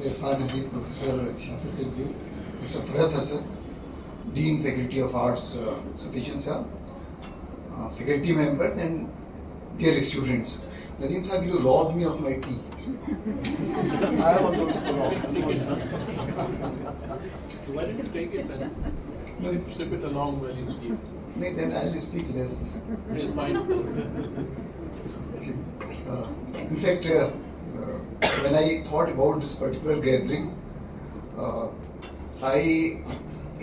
Faculty Professor Shafiq, Professor Farhat Hassan, Dean Faculty of Arts Satish Sir, faculty members and dear students. Nadeem sir, you robbed me of my tea. I was also robbed. Why did you take it then? No, Sip it along while you speak. then I'll speak less. It's fine. Okay. In fact, when I thought about this particular gathering, I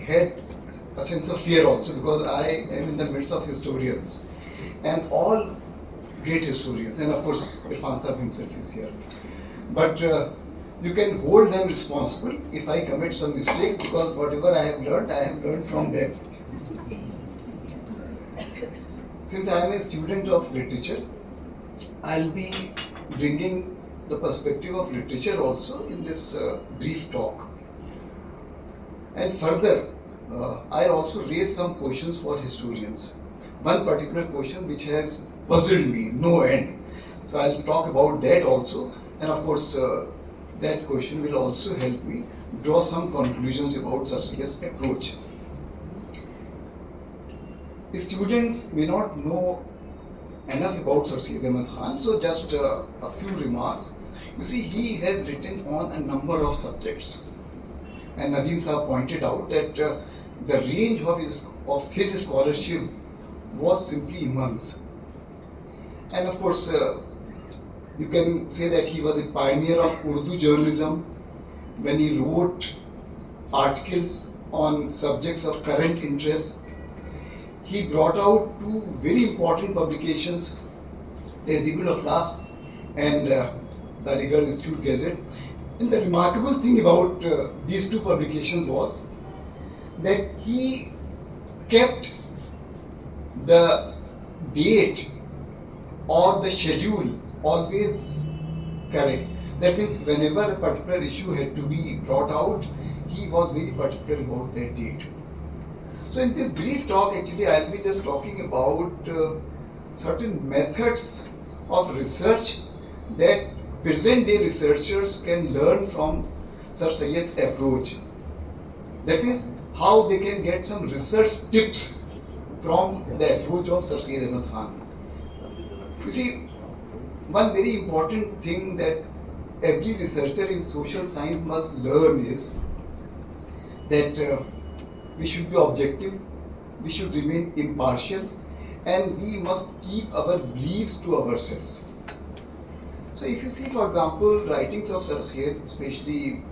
had a sense of fear also because I am in the midst of historians and all great historians, and of course Irfan Sahib himself is here. But you can hold them responsible if I commit some mistakes because whatever I have learned from them. Since I am a student of literature, I'll be bringing the perspective of literature also in this brief talk. And further, I'll also raise some questions for historians. One particular question which has puzzled me, no end. So I'll talk about that also. And of course, that question will also help me draw some conclusions about Sir Syed's approach. The students may not know enough about Sir Syed Ahmad Khan, so just a few remarks. You see, he has written on a number of subjects. And Nadeem Sahib pointed out that the range of his scholarship was simply immense. And of course, you can say that he was a pioneer of Urdu journalism when he wrote articles on subjects of current interest. He brought out two very important publications, Tehzeeb-ul Akhlaq and the Aligarh Institute Gazette. And the remarkable thing about these two publications was that he kept the date or the schedule always correct. That means whenever a particular issue had to be brought out, he was very particular about that date. So in this brief talk, actually, I'll be just talking about certain methods of research that present-day researchers can learn from Sir Syed's approach. That means how they can get some research tips from the approach of Sir Syed Ahmad Khan. You see, one very important thing that every researcher in social science must learn is that we should be objective, we should remain impartial, and we must keep our beliefs to ourselves. So if you see, for example, writings of Sir Syed, especially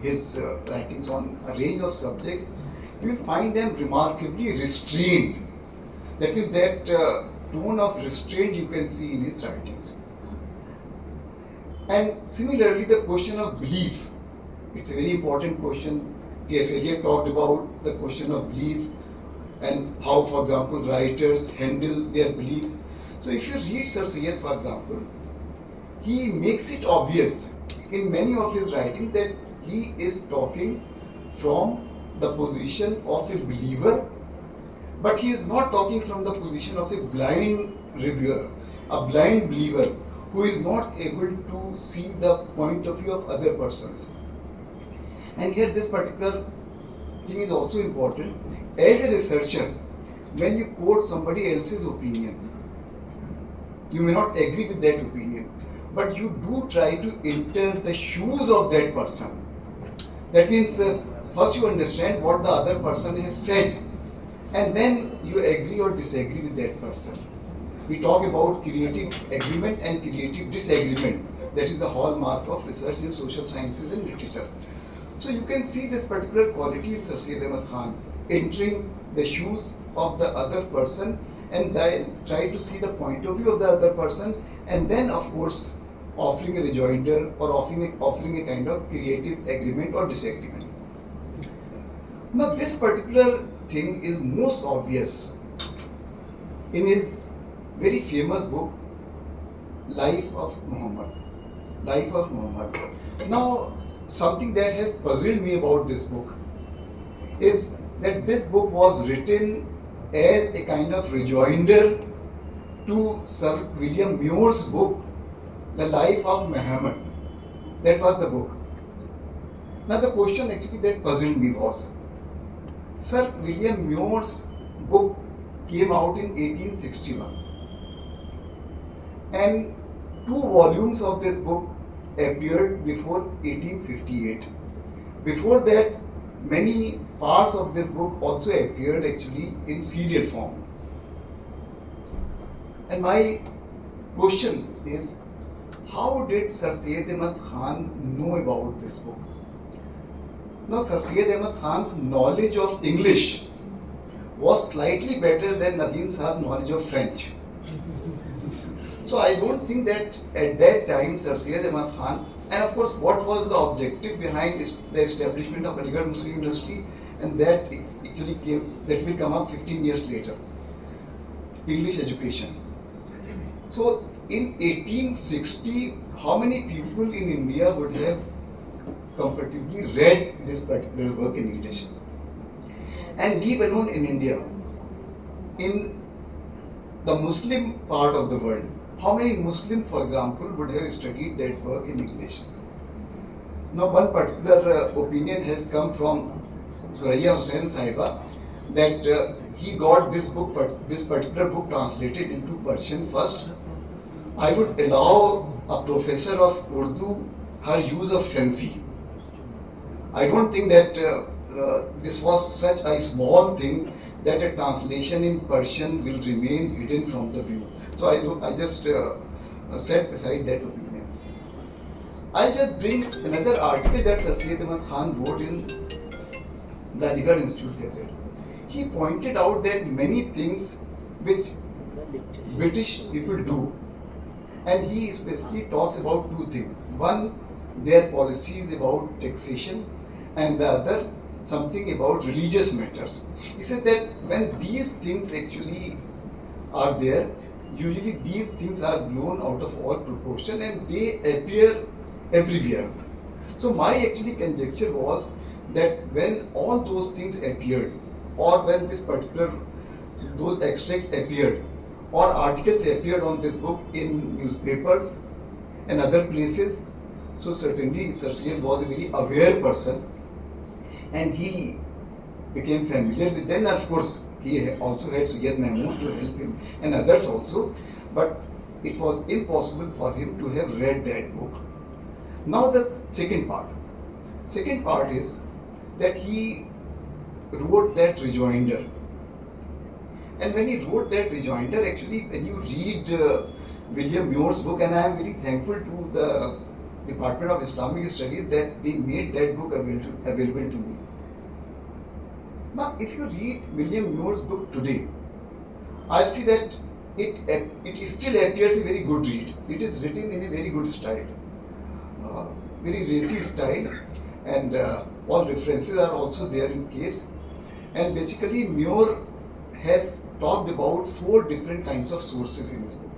his writings on a range of subjects, you will find them remarkably restrained. That means that tone of restraint you can see in his writings. And similarly, the question of belief, it's a very important question. T.S. Eliot talked about the question of belief and how, for example, writers handle their beliefs. So if you read Sir Syed, for example, he makes it obvious in many of his writings that he is talking from the position of a believer, but he is not talking from the position of a blind reviewer, a blind believer who is not able to see the point of view of other persons. And here this particular thing is also important. As a researcher, when you quote somebody else's opinion, you may not agree with that opinion, but you do try to enter the shoes of that person. That means first you understand what the other person has said, and then you agree or disagree with that person. We talk about creative agreement and creative disagreement. That is the hallmark of research in social sciences and literature. So you can see this particular quality in Sir Syed Ahmad Khan, entering the shoes of the other person and then try to see the point of view of the other person, and then of course offering a rejoinder or offering a kind of creative agreement or disagreement. Now this particular thing is most obvious in his very famous book, Life of Muhammad. Life of Muhammad. Now, something that has puzzled me about this book is that this book was written as a kind of rejoinder to Sir William Muir's book, The Life of Muhammad. That was the book. Now the question actually that puzzled me was, Sir William Muir's book came out in 1861 and two volumes of this book appeared before 1858. Before that, many parts of this book also appeared actually in serial form. And my question is, how did Sir Syed Ahmad Khan know about this book? Now, Sir Syed Ahmad Khan's knowledge of English was slightly better than Nadeem Sahab's knowledge of French. So I don't think that at that time Sir Syed Ahmad Khan, and of course what was the objective behind the establishment of Aligarh Muslim University, and that actually that will come up 15 years later, English education. So in 1860, how many people in India would have comfortably read this particular work in English? And leave alone in India, in the Muslim part of the world, how many Muslims, for example, would have studied that work in English? Now, one particular opinion has come from Suraya Hussain Sahiba that he got this particular book translated into Persian first. I would allow a professor of Urdu her use of fancy. I don't think that this was such a small thing that a translation in Persian will remain hidden from the view. So I just set aside that opinion. I just bring another article that Sir Syed Ahmad Khan wrote in the Aligarh Institute Gazette. He pointed out that many things which British people do, and he specifically talks about two things. One, their policies about taxation, and the other, something about religious matters. He said that when these things actually are there, usually these things are blown out of all proportion and they appear everywhere. So my actually conjecture was that when all those things appeared, or when those extracts appeared, or articles appeared on this book in newspapers and other places, so certainly Sir Syed was a very aware person, and he became familiar with them. Of course, he also had Syed Mahmood to help him and others also, but it was impossible for him to have read that book. Now the second part. Second part is that he wrote that rejoinder. And when he wrote that rejoinder, actually when you read William Muir's book, and I am very thankful to the Department of Islamic Studies that they made that book available to me. Now, if you read William Muir's book today, I'll see that it still appears a very good read. It is written in a very good style, very racy style, and all references are also there in place. And basically, Muir has talked about 4 different kinds of sources in his book.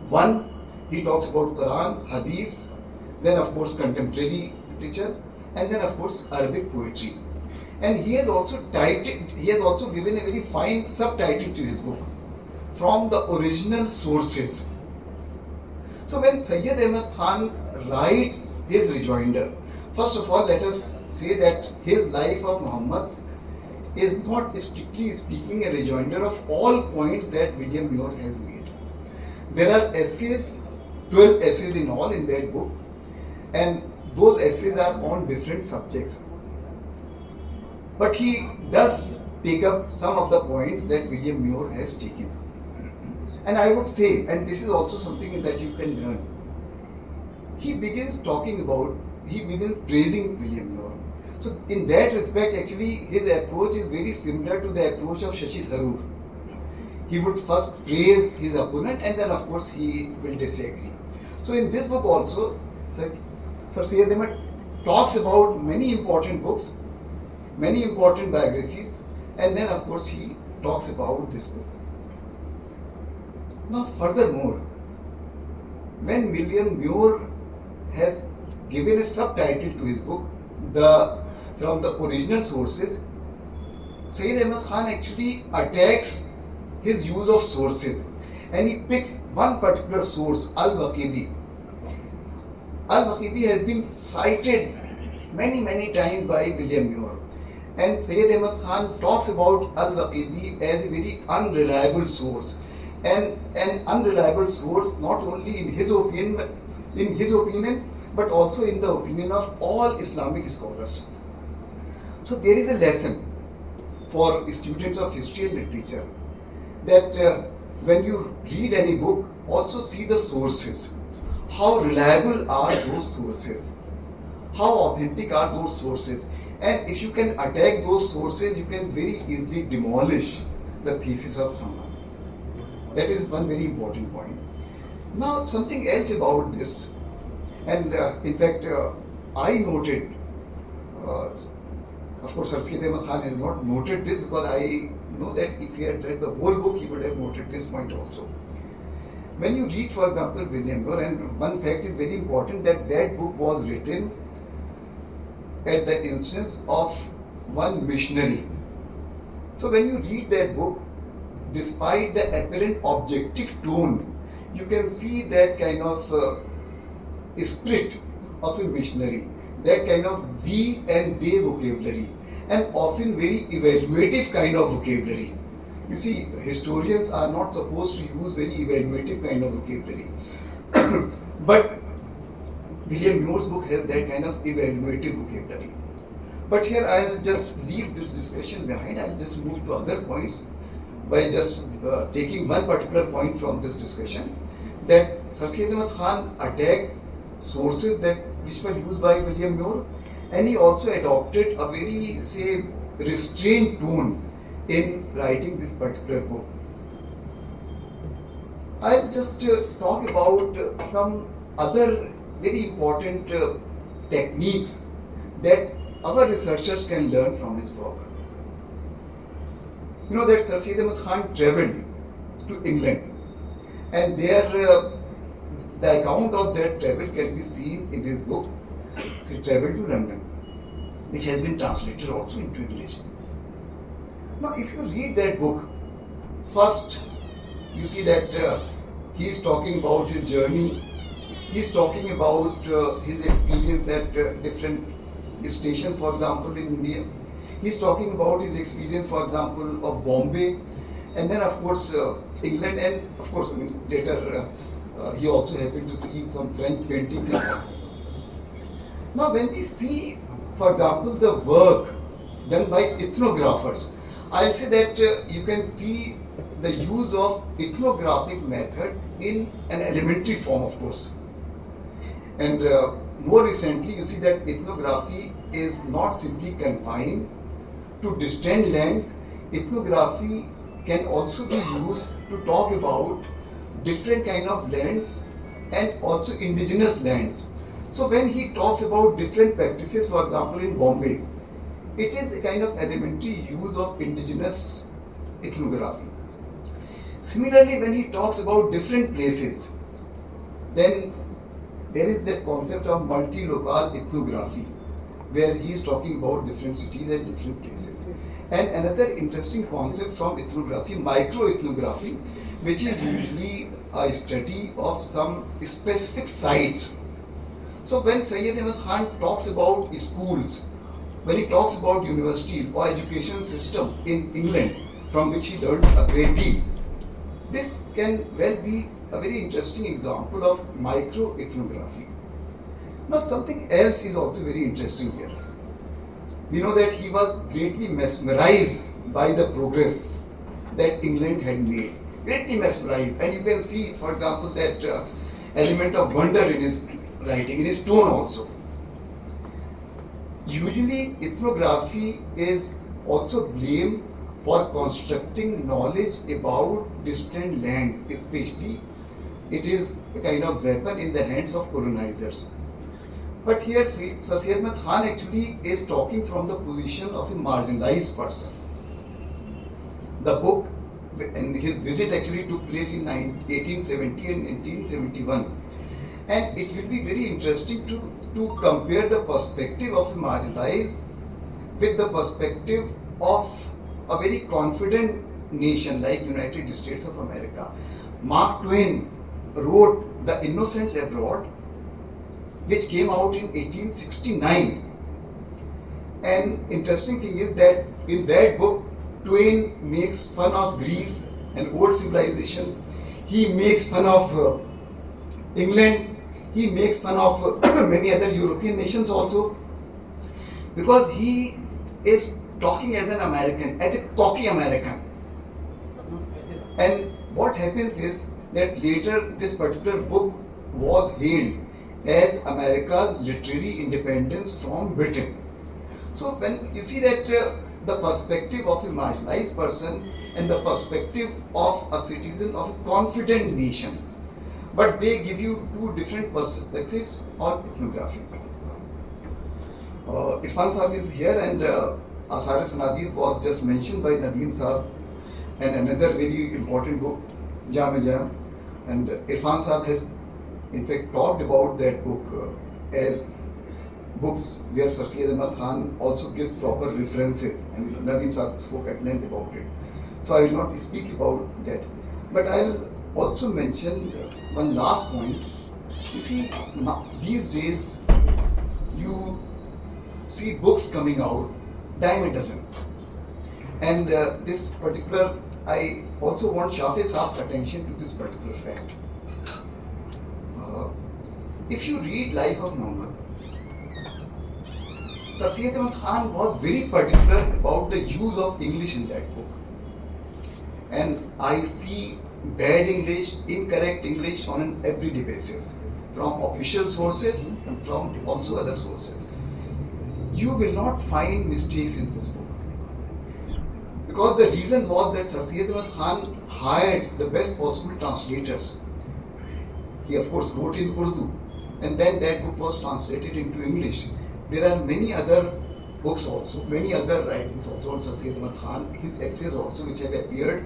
One, he talks about Quran, Hadith, then of course contemporary literature, and then of course Arabic poetry. And he has also given a very fine subtitle to his book, From the Original Sources. So when Syed Ahmad Khan writes his rejoinder, first of all let us say that his life of Muhammad is not strictly speaking a rejoinder of all points that William Muir has made. There are essays, 12 essays in all in that book, and those essays are on different subjects. But he does take up some of the points that William Muir has taken. And I would say, and this is also something that you can learn, he begins praising William Muir. So in that respect, actually, his approach is very similar to the approach of Shashi Tharoor. He would first praise his opponent and then of course he will disagree. So in this book also, Sir Syed Ahmad talks about many important books, many important biographies, and then of course he talks about this book. Now furthermore, when William Muir has given a subtitle to his book, From the Original Sources, Syed Ahmad Khan actually attacks his use of sources, and he picks one particular source, Al-Waqidi. Al-Waqidi has been cited many times by William Muir. And Syed Ahmad Khan talks about Al-Waqidi as a very unreliable source. And an unreliable source not only in his opinion, but also in the opinion of all Islamic scholars. So there is a lesson for students of history and literature that when you read any book, also see the sources. How reliable are those sources? How authentic are those sources? And if you can attack those sources, you can very easily demolish the thesis of someone. That is one very important point. Now, something else about this, and in fact, I noted, of course, Sir Syed Ahmad Khan has not noted this because I know that if he had read the whole book, he would have noted this point also. When you read, for example, William Muir, and one fact is very important that that book was written at the instance of one missionary. So when you read that book, despite the apparent objective tone, you can see that kind of spirit of a missionary, that kind of we and they vocabulary, and often very evaluative kind of vocabulary. You see, historians are not supposed to use very evaluative kind of vocabulary. But William Muir's book has that kind of evaluative vocabulary. But here I will just leave this discussion behind. I will just move to other points by just taking one particular point from this discussion, that Sir Syed Ahmad Khan attacked sources which were used by William Muir, and he also adopted a very, say, restrained tone in writing this particular book. I'll just talk about some other very important techniques that our researchers can learn from his work. You know that Sir Syed Ahmad Khan travelled to England, and there the account of that travel can be seen in his book. He travelled to London, which has been translated also into English. Now, if you read that book, first you see that he is talking about his journey. He is talking about his experience at different stations, for example, in India. He is talking about his experience, for example, of Bombay, and then of course England, and of course later he also happened to see some French paintings and all. Now, when we see, for example, the work done by ethnographers, I'll say that you can see the use of ethnographic method in an elementary form, of course. And more recently, you see that ethnography is not simply confined to distant lands. Ethnography can also be used to talk about different kind of lands and also indigenous lands. So when he talks about different practices, for example, in Bombay, it is a kind of elementary use of indigenous ethnography. Similarly, when he talks about different places, then there is that concept of multi-local ethnography, where he is talking about different cities and different places. And another interesting concept from ethnography, micro-ethnography, which is usually a study of some specific sites. So when Syed Ahmad Khan talks about schools, when he talks about universities or education system in England, from which he learned a great deal, this can well be a very interesting example of micro-ethnography. Now, something else is also very interesting here. We know that he was greatly mesmerized by the progress that England had made. Greatly mesmerized. And you can see, for example, that element of wonder in his writing, in his tone also. Usually, ethnography is also blamed for constructing knowledge about distant lands, especially it is a kind of weapon in the hands of colonizers. But here, Sir Syed Ahmad Khan actually is talking from the position of a marginalized person. The book and his visit actually took place in 1870 and 1871. And it will be very interesting to compare the perspective of a marginalized with the perspective of a very confident nation like United States of America. Mark Twain wrote The Innocents Abroad, which came out in 1869. And interesting thing is that in that book, Twain makes fun of Greece and old civilization. He makes fun of England. He makes fun of many other European nations also, because he is talking as an American, as a cocky American. And what happens is that later this particular book was hailed as America's literary independence from Britain. So when you see that the perspective of a marginalized person and the perspective of a citizen of a confident nation, but they give you two different perspectives on ethnography. Irfan Saab is here, and Asar Sanadi was just mentioned by Nadeem Saab, and another very important book, Jam Jam, and Irfan Saab has in fact talked about that book as books where Sir Syed Ahmad Khan also gives proper references, and Nadeem Saab spoke at length about it. So I will not speak about that, but I will also mention one last point. You see, these days you see books coming out dime a dozen, and this particular, I also want Shafi Saab's attention to this particular fact. If you read Life of Muhammad, Sir Syed Ahmad Khan was very particular about the use of English in that book. And I see bad English, incorrect English on an everyday basis, from official sources and from also other sources. You will not find mistakes in this book. Because the reason was that Sir Syed Ahmad Khan hired the best possible translators. He of course wrote in Urdu, and then that book was translated into English. There are many other books also, many other writings also on Sir Syed Ahmad Khan, his essays also which have appeared,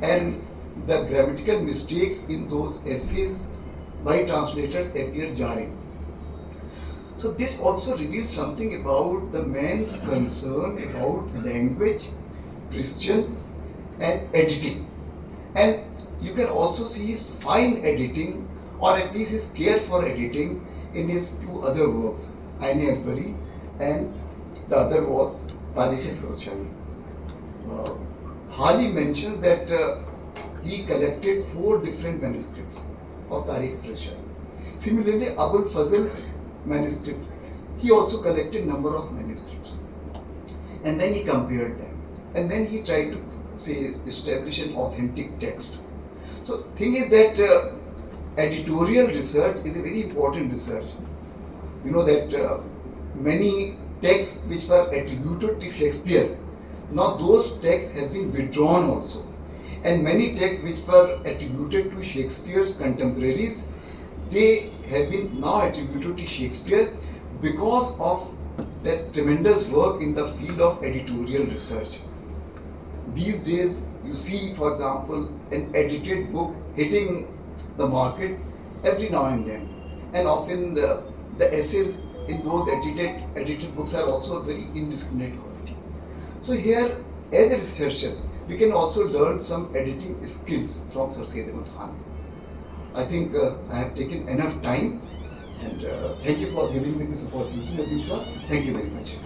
and the grammatical mistakes in those essays by translators appear jarring. So this also reveals something about the man's concern about language, precision and editing. And you can also see his fine editing, or at least his care for editing, in his two other works, Aine Akbari, and the other was Tarikh-e-Firozshahi. Hali mentions that he collected 4 different manuscripts of Tarikh-e-Firozshahi. Similarly, Abul Fazl's manuscript, he also collected number of manuscripts, and then he compared them, and then he tried to establish an authentic text. So thing is that editorial research is a very important research. You know that many texts which were attributed to Shakespeare, now those texts have been withdrawn also, and many texts which were attributed to Shakespeare's contemporaries, they have been now attributed to Shakespeare because of that tremendous work in the field of editorial research. These days you see, for example, an edited book hitting the market every now and then, and often the essays in those edited books are also of very indiscriminate quality. So here, as a researcher, we can also learn some editing skills from Sir Syed Ahmad Khan. I think I have taken enough time, and thank you for giving me this opportunity, Nadeem sir. Thank you very much.